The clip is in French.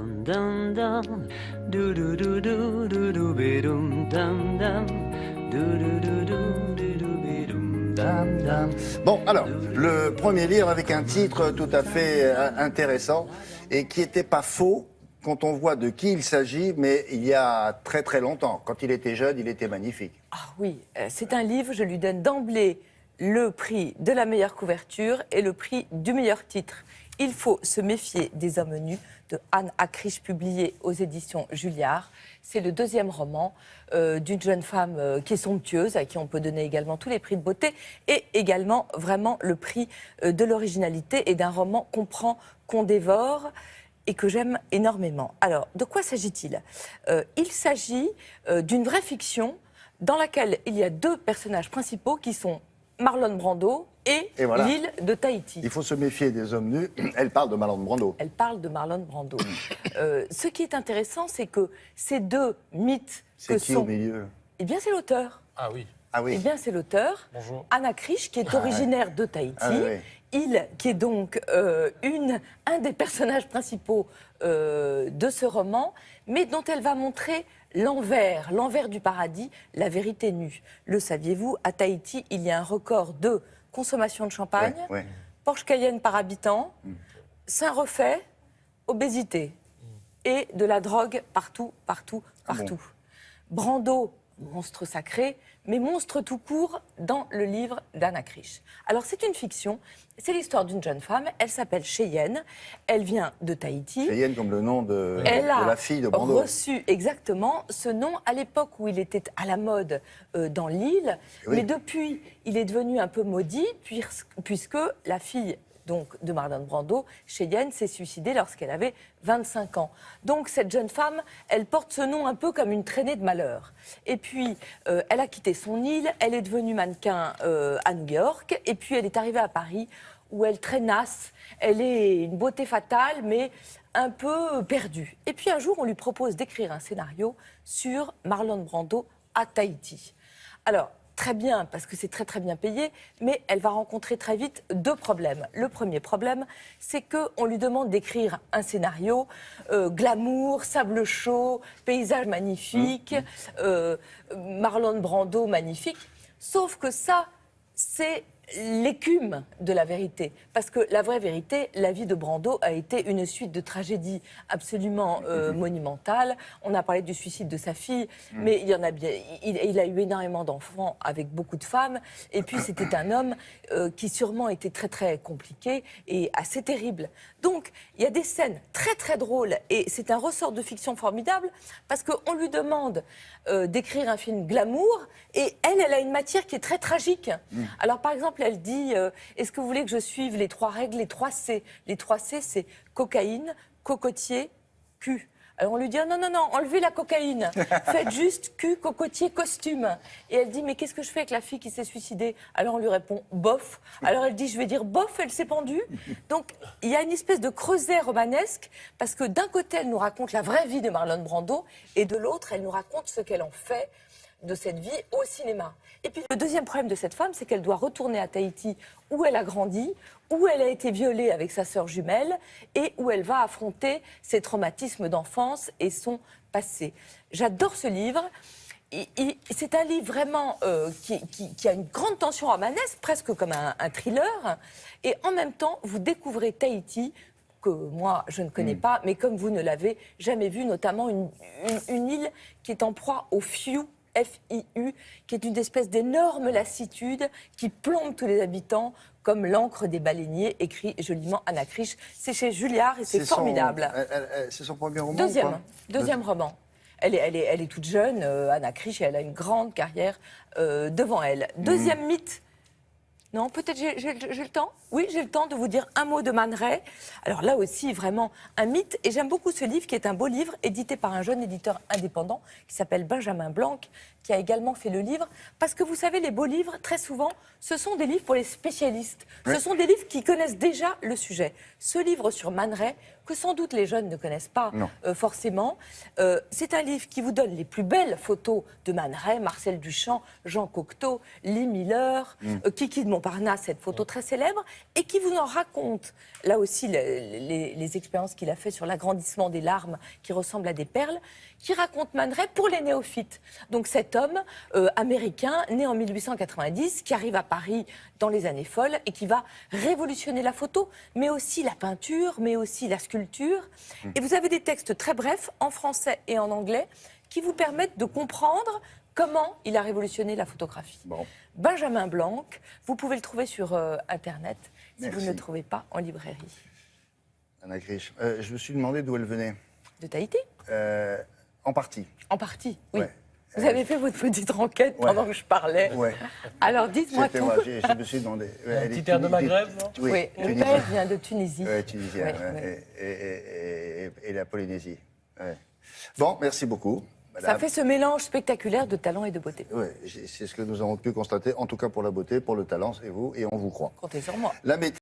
dum dum dum, do do do do do do be-dum dum dum, do do do do do do be-dum dum dum. Bon, alors, le premier livre avec un titre tout à fait intéressant et qui n'était pas faux quand on voit de qui il s'agit, mais il y a très très longtemps. Quand il était jeune, il était magnifique. Ah oui, c'est un livre, je lui donne d'emblée le prix de la meilleure couverture et le prix du meilleur titre. Il faut se méfier des hommes nus de Anne Acriche, publié aux éditions Julliard. C'est le deuxième roman d'une jeune femme qui est somptueuse, à qui on peut donner également tous les prix de beauté, et également vraiment le prix de l'originalité et d'un roman qu'on prend, qu'on dévore et que j'aime énormément. Alors, de quoi s'agit-il ? Il s'agit d'une vraie fiction dans laquelle il y a deux personnages principaux qui sont Marlon Brando et voilà. l'île de Tahiti. Il faut se méfier des hommes nus. Elle parle de Marlon Brando. Elle parle de Marlon Brando. Ce qui est intéressant, c'est que ces deux mythes C'est qui au milieu? Eh bien, c'est l'auteur. Ah oui. Ah oui. Eh bien, c'est l'auteur. Bonjour. Anne Acriche, qui est originaire de Tahiti. Ah oui. Il, qui est donc un des personnages principaux de ce roman, mais dont elle va montrer l'envers du paradis, la vérité nue. Le saviez-vous, à Tahiti, il y a un record de consommation de champagne, Ouais. Porsche Cayenne par habitant, seins refaits, obésité et de la drogue partout. bon. Brando, monstre sacré, mais monstre tout court dans le livre d'Anne Acriche. Alors c'est une fiction, c'est l'histoire d'une jeune femme, elle s'appelle Cheyenne, elle vient de Tahiti. Cheyenne comme le nom de Elle la fille de Brando. a reçu exactement ce nom à l'époque où il était à la mode dans l'île, Oui. mais depuis il est devenu un peu maudit puisque la fille donc de Marlon Brando, Cheyenne, s'est suicidée lorsqu'elle avait 25 ans. Donc cette jeune femme, elle porte ce nom un peu comme une traînée de malheur. Et puis, elle a quitté son île, elle est devenue mannequin à New York, et puis elle est arrivée à Paris, où elle traînasse, elle est une beauté fatale, mais un peu perdue. Et puis un jour, on lui propose d'écrire un scénario sur Marlon Brando à Tahiti. Alors, très bien, parce que c'est très très bien payé, mais elle va rencontrer très vite deux problèmes. Le premier problème, c'est qu'on lui demande d'écrire un scénario, glamour, sable chaud, paysage magnifique, Marlon Brando magnifique, sauf que ça, c'est l'écume de la vérité. Parce que la vraie vérité, la vie de Brando a été une suite de tragédies absolument monumentales. On a parlé du suicide de sa fille, mais il y en a bien. Il a eu énormément d'enfants avec beaucoup de femmes. Et puis c'était un homme qui sûrement était très très compliqué et assez terrible. Donc il y a des scènes très très drôles et c'est un ressort de fiction formidable parce qu'on lui demande d'écrire un film glamour et elle a une matière qui est très tragique. Alors par exemple, elle dit est-ce que vous voulez que je suive les 3 règles, les 3 C? Les 3 C, c'est cocaïne, cocotier, cul. Alors on lui dit non, enlevez la cocaïne, faites juste cul, cocotier, costume. Et elle dit mais qu'est-ce que je fais avec la fille qui s'est suicidée? Alors on lui répond bof. Alors elle dit je vais dire bof, elle s'est pendue. Donc il y a une espèce de creuset romanesque parce que d'un côté elle nous raconte la vraie vie de Marlon Brando et de l'autre elle nous raconte ce qu'elle en fait de cette vie au cinéma. Et puis le deuxième problème de cette femme, c'est qu'elle doit retourner à Tahiti où elle a grandi, où elle a été violée avec sa sœur jumelle et où elle va affronter ses traumatismes d'enfance et son passé. J'adore ce livre. C'est un livre vraiment qui a une grande tension romanesque, presque comme un thriller. Et en même temps, vous découvrez Tahiti, que moi, je ne connais pas, mais comme vous ne l'avez jamais vu, notamment une île qui est en proie au fiou, F-I-U, qui est une espèce d'énorme lassitude qui plombe tous les habitants, comme l'encre des baleiniers, écrit joliment Anne Acriche. C'est chez Julliard et c'est formidable. C'est son premier roman Deuxième roman. Elle est toute jeune, Anne Acriche, et elle a une grande carrière devant elle. Deuxième mythe. Non, peut-être j'ai le temps. Oui, j'ai le temps de vous dire un mot de Man Ray. Alors là aussi, vraiment un mythe. Et j'aime beaucoup ce livre, qui est un beau livre, édité par un jeune éditeur indépendant, qui s'appelle Benjamin Blanc, qui a également fait le livre. Parce que vous savez, les beaux livres, très souvent, ce sont des livres pour les spécialistes. Ce sont des livres qui connaissent déjà le sujet. Ce livre sur Man Ray, que sans doute les jeunes ne connaissent pas Non. forcément. C'est un livre qui vous donne les plus belles photos de Man Ray, Marcel Duchamp, Jean Cocteau, Lee Miller, Kiki de Montparnasse, cette photo très célèbre, et qui vous en raconte, là aussi, les expériences qu'il a fait sur l'agrandissement des larmes qui ressemblent à des perles, qui raconte Man Ray pour les néophytes. Donc cet homme américain, né en 1890, qui arrive à Paris dans les années folles et qui va révolutionner la photo, mais aussi la peinture, mais aussi la sculpture. Et vous avez des textes très brefs, en français et en anglais, qui vous permettent de comprendre comment il a révolutionné la photographie. Bon. Benjamin Blanc, vous pouvez le trouver sur Internet, si Merci. vous ne le trouvez pas en librairie. Anna Grisch. Je me suis demandé d'où elle venait. De Tahiti ? En partie. En partie, oui. Ouais. Vous avez fait votre petite enquête Ouais. pendant que je parlais. Ouais. Alors dites-moi C'était tout. moi, je me suis demandé. Elle est petit air de Maghreb, non Oui, le Tunisien. père vient de Tunisie. Ouais, tunisien, Ouais, ouais, ouais. et la Polynésie. Ouais. Bon, merci beaucoup, Ça madame. fait ce mélange spectaculaire de talent et de beauté. Ouais, c'est ce que nous avons pu constater, en tout cas pour la beauté, pour le talent, et vous, et on vous croit. Comptez sur moi. La météo.